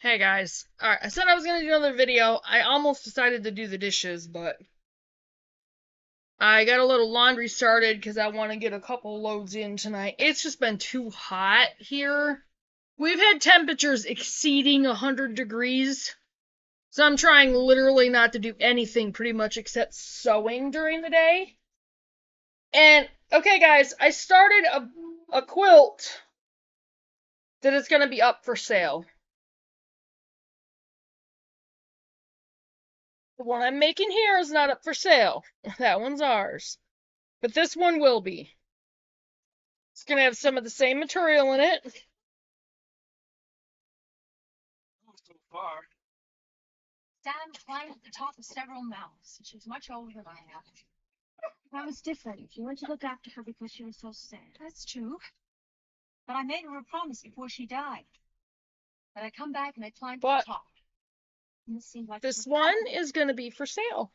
Hey guys. Alright, I said I was gonna do another video. I almost decided to do the dishes, but I got a little laundry started because I want to get a couple loads in tonight. It's just been too hot here. We've had temperatures exceeding 100 degrees, so I'm trying literally not to do anything pretty much except sewing during the day. And, okay guys, I started a quilt that is gonna be up for sale. The one I'm making here is not up for sale. That one's ours. But this one will be. It's going to have some of the same material in it. So far. Sam climbed at the top of several mountains. She was much older than I am. I was different. You went to look after her because she was so sad. That's true. But I made her a promise before she died. That I'd come back and I'd climb to the top. And this seemed like this one is going to be for sale.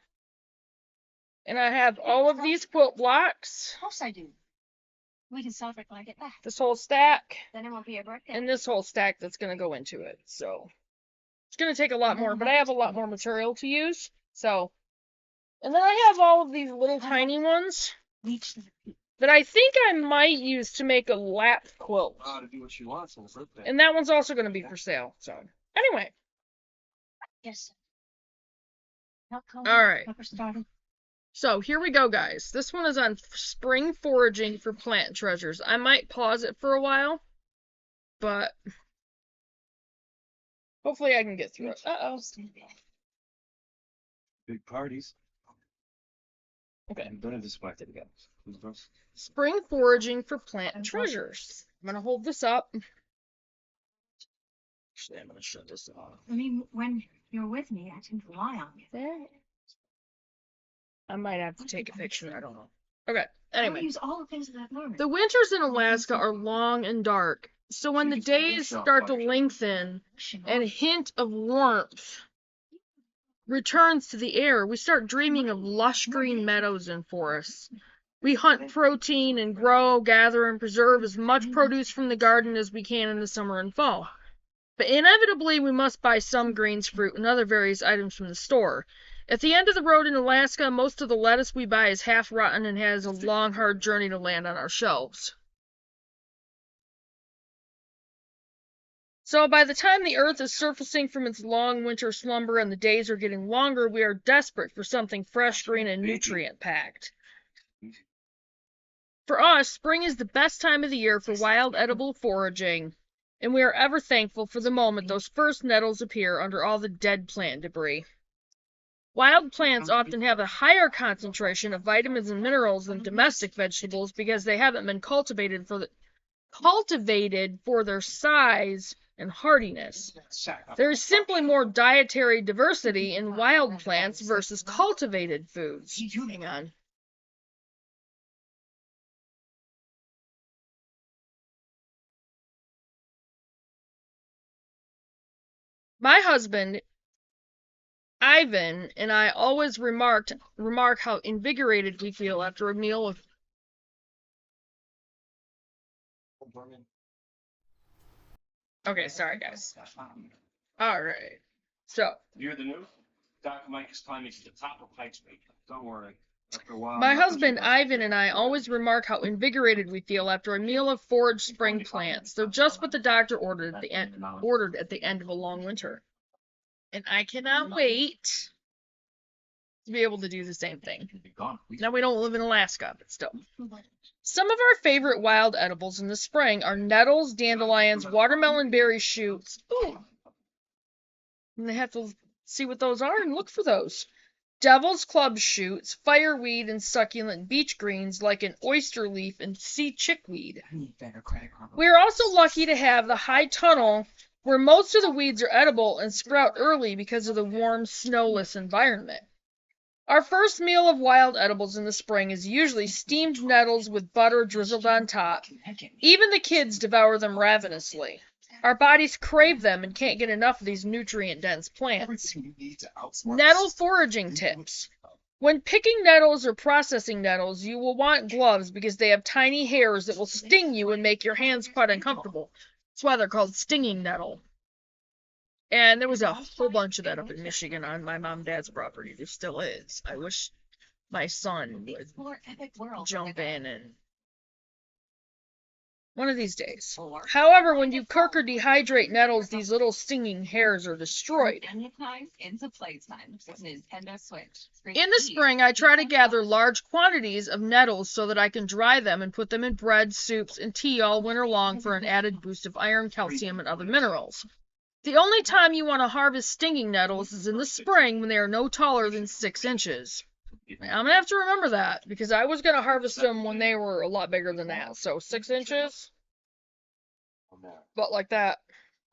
And I have all of these quilt blocks. Of course I do. We can celebrate when I get back. This whole stack. Then it won't be a birthday. And this whole stack that's going to go into it. So it's going to take a lot more, but I have a lot more material to use. So, and then I have all of these little tiny ones that I think I might use to make a lap quilt. To do what she wants on her birthday. And that one's also going to be for sale. So, anyway. Yes. All right. So here we go, guys. This one is on spring foraging for plant treasures. I might pause it for a while, but hopefully I can get through it. Uh-oh. Big parties. Okay. Don't have this back together. Spring foraging for plant treasures. I'm going to hold this up. Actually, I'm going to shut this off. I mean, when you're with me, I can rely on you. There. I might have to take a picture. I don't know. Okay. Anyway. Use all the things that I've learned. The winters in Alaska are long and dark, so when the days start to lengthen and a hint of warmth returns to the air, we start dreaming of lush green meadows and forests. We hunt protein and grow, gather, and preserve as much produce from the garden as we can in the summer and fall. But inevitably, we must buy some greens, fruit, and other various items from the store. At the end of the road in Alaska, most of the lettuce we buy is half rotten and has a long, hard journey to land on our shelves. So by the time the earth is surfacing from its long winter slumber and the days are getting longer, we are desperate for something fresh, green, and nutrient-packed. For us, spring is the best time of the year for wild edible foraging, and we are ever thankful for the moment those first nettles appear under all the dead plant debris. Wild plants often have a higher concentration of vitamins and minerals than domestic vegetables because they haven't been cultivated for their size and hardiness. There is simply more dietary diversity in wild plants versus cultivated foods. Hang on. My husband, Ivan, and I always remark how invigorated we feel after a meal of... Okay, sorry guys. Alright. So. You hear the news? Dr. Mike is climbing to the top of Pikes Peak. Don't worry. After a while, my husband, Ivan, and I always remark how invigorated we feel after a meal of foraged spring plants. They're just what the doctor ordered at the end of a long winter. And I cannot wait to be able to do the same thing. Now, we don't live in Alaska, but still. Some of our favorite wild edibles in the spring are nettles, dandelions, watermelon berry shoots. Ooh. And they have to see what those are and look for those. Devil's club shoots, fireweed, and succulent beach greens like an oyster leaf and sea chickweed. We are also lucky to have the high tunnel where most of the weeds are edible and sprout early because of the warm, snowless environment. Our first meal of wild edibles in the spring is usually steamed nettles with butter drizzled on top. Even the kids devour them ravenously. Our bodies crave them and can't get enough of these nutrient-dense plants. Nettle foraging tips. When picking nettles or processing nettles, you will want gloves because they have tiny hairs that will sting you and make your hands quite uncomfortable. That's why they're called stinging nettle. And there was a whole bunch of that up in Michigan on my mom and dad's property. There still is. I wish my son would jump in and one of these days. However, when you cook or dehydrate nettles, these little stinging hairs are destroyed. In the spring, I try to gather large quantities of nettles so that I can dry them and put them in bread, soups, and tea all winter long for an added boost of iron, calcium, and other minerals. The only time you want to harvest stinging nettles is in the spring when they are no taller than 6 inches. I'm going to have to remember that, because I was going to harvest them when they were a lot bigger than that. So 6 inches, but like that.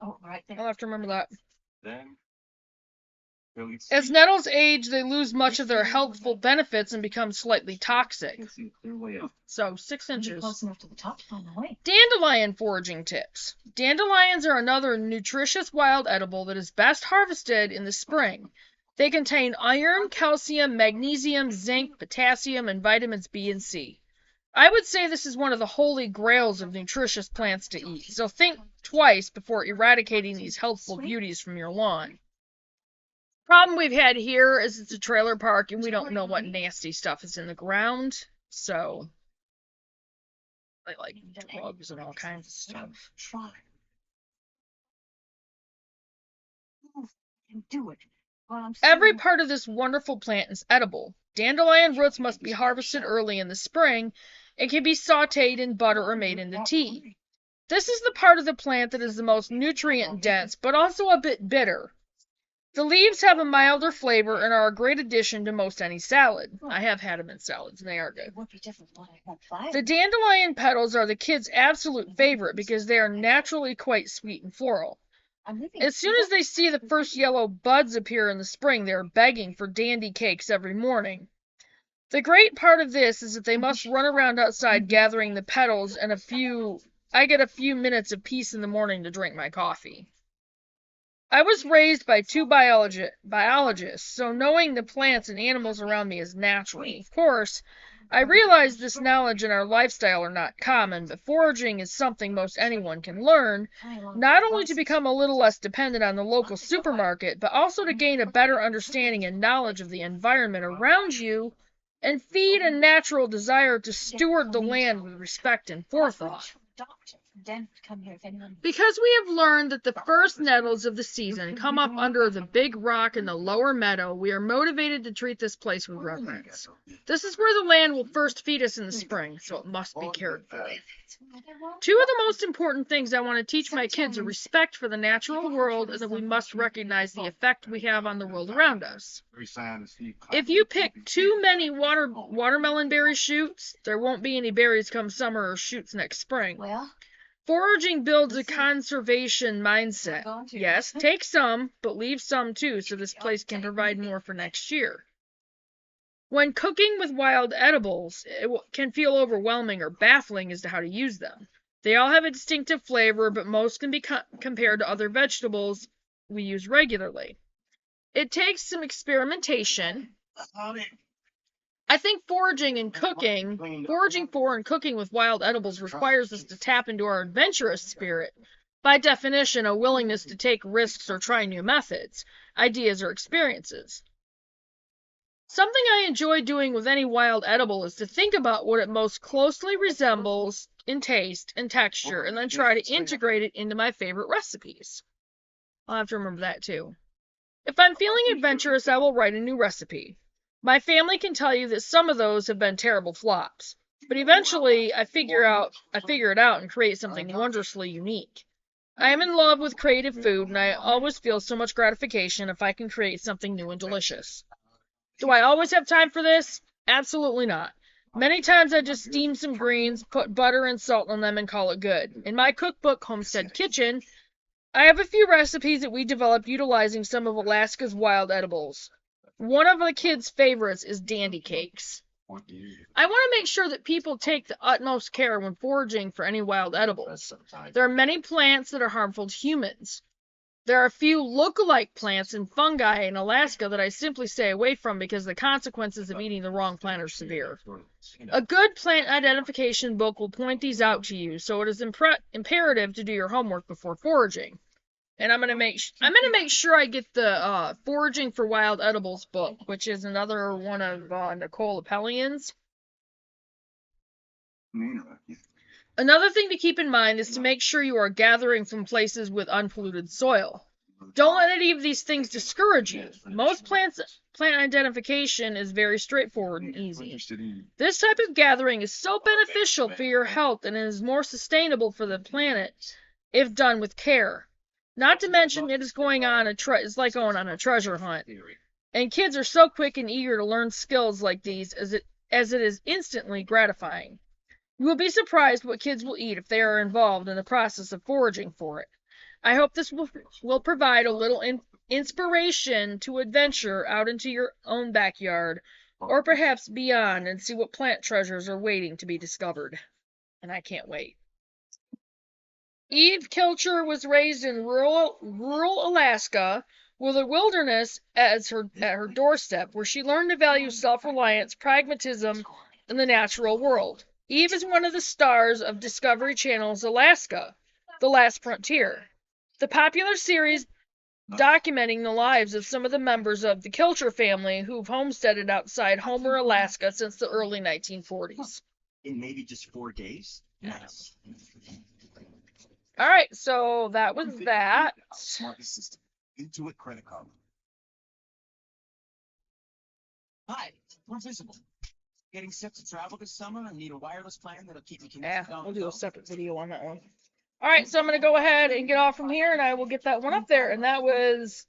I'll have to remember that. As nettles age, they lose much of their healthful benefits and become slightly toxic. So 6 inches. Dandelion foraging tips. Dandelions are another nutritious wild edible that is best harvested in the spring. They contain iron, calcium, magnesium, zinc, potassium, and vitamins B and C. I would say this is one of the holy grails of nutritious plants to eat, so think twice before eradicating these healthful beauties from your lawn. Problem we've had here is it's a trailer park and we don't know what nasty stuff is in the ground, so they like drugs and all kinds of stuff. Every part of this wonderful plant is edible. Dandelion roots must be harvested early in the spring and can be sautéed in butter or made into tea. This is the part of the plant that is the most nutrient dense, but also a bit bitter. The leaves have a milder flavor and are a great addition to most any salad. I have had them in salads, and they are good. The dandelion petals are the kids' absolute favorite because they are naturally quite sweet and floral. As soon as they see the first yellow buds appear in the spring, they are begging for dandy cakes every morning. The great part of this is that they must run around outside gathering the petals, and I get a few minutes of peace in the morning to drink my coffee. I was raised by two biologists, so knowing the plants and animals around me is natural. Of course, I realize this knowledge and our lifestyle are not common, but foraging is something most anyone can learn, not only to become a little less dependent on the local supermarket, but also to gain a better understanding and knowledge of the environment around you, and feed a natural desire to steward the land with respect and forethought. Because we have learned that the first nettles of the season come up under the big rock in the lower meadow, we are motivated to treat this place with reverence. This is where the land will first feed us in the spring, so it must be cared for. Two of the most important things I want to teach my kids are respect for the natural world and that we must recognize the effect we have on the world around us. If you pick too many watermelon berry shoots, there won't be any berries come summer or shoots next spring. Foraging builds a conservation mindset. Yes, take some, but leave some too, so this place can provide more for next year. When cooking with wild edibles, it can feel overwhelming or baffling as to how to use them. They all have a distinctive flavor, but most can be compared to other vegetables we use regularly. It takes some experimentation. I think foraging for and cooking with wild edibles requires us to tap into our adventurous spirit. By definition, a willingness to take risks or try new methods, ideas, or experiences. Something I enjoy doing with any wild edible is to think about what it most closely resembles in taste and texture, and then try to integrate it into my favorite recipes. I'll have to remember that too. If I'm feeling adventurous, I will write a new recipe. My family can tell you that some of those have been terrible flops, but eventually I figure it out and create something wondrously unique. I am in love with creative food, and I always feel so much gratification if I can create something new and delicious. Do I always have time for this? Absolutely not. Many times I just steam some greens, put butter and salt on them, and call it good. In my cookbook, Homestead Kitchen, I have a few recipes that we developed utilizing some of Alaska's wild edibles. One of the kids' favorites is dandy cakes. I want to make sure that people take the utmost care when foraging for any wild edibles. There are many plants that are harmful to humans. There are a few look-alike plants and fungi in Alaska that I simply stay away from because the consequences of eating the wrong plant are severe. A good plant identification book will point these out to you, so it is imperative to do your homework before foraging. And I'm gonna make sure I get the Foraging for Wild Edibles book, which is another one of Nicole Appellian's. Another thing to keep in mind is to make sure you are gathering from places with unpolluted soil. Don't let any of these things discourage you. Most plant identification is very straightforward and easy. This type of gathering is so beneficial for your health and is more sustainable for the planet if done with care. Not to mention, it is it's like going on a treasure hunt. And kids are so quick and eager to learn skills like these as it is instantly gratifying. You will be surprised what kids will eat if they are involved in the process of foraging for it. I hope this will provide a little inspiration to adventure out into your own backyard, or perhaps beyond, and see what plant treasures are waiting to be discovered. And I can't wait. Eve Kilcher was raised in rural Alaska with a wilderness at her doorstep, where she learned to value self-reliance, pragmatism, and the natural world. Eve is one of the stars of Discovery Channel's Alaska, The Last Frontier, the popular series documenting the lives of some of the members of the Kilcher family who've homesteaded outside Homer, Alaska since the early 1940s. In maybe just 4 days? Nice. All right, so that was that. Smart assistant. Intuit credit card. Hi, we're visible. Getting set to travel this summer and need a wireless plan that'll keep me connected. Yeah, we'll do a separate video on that one. All right, so I'm going to go ahead and get off from here, and I will get that one up there. And that was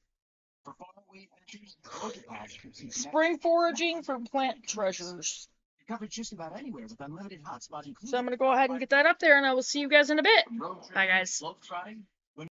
spring foraging for plant treasures. Covered just about anywhere with unlimited hotspot included. So I'm going to go ahead and get that up there, and I will see you guys in a bit. Bye, guys.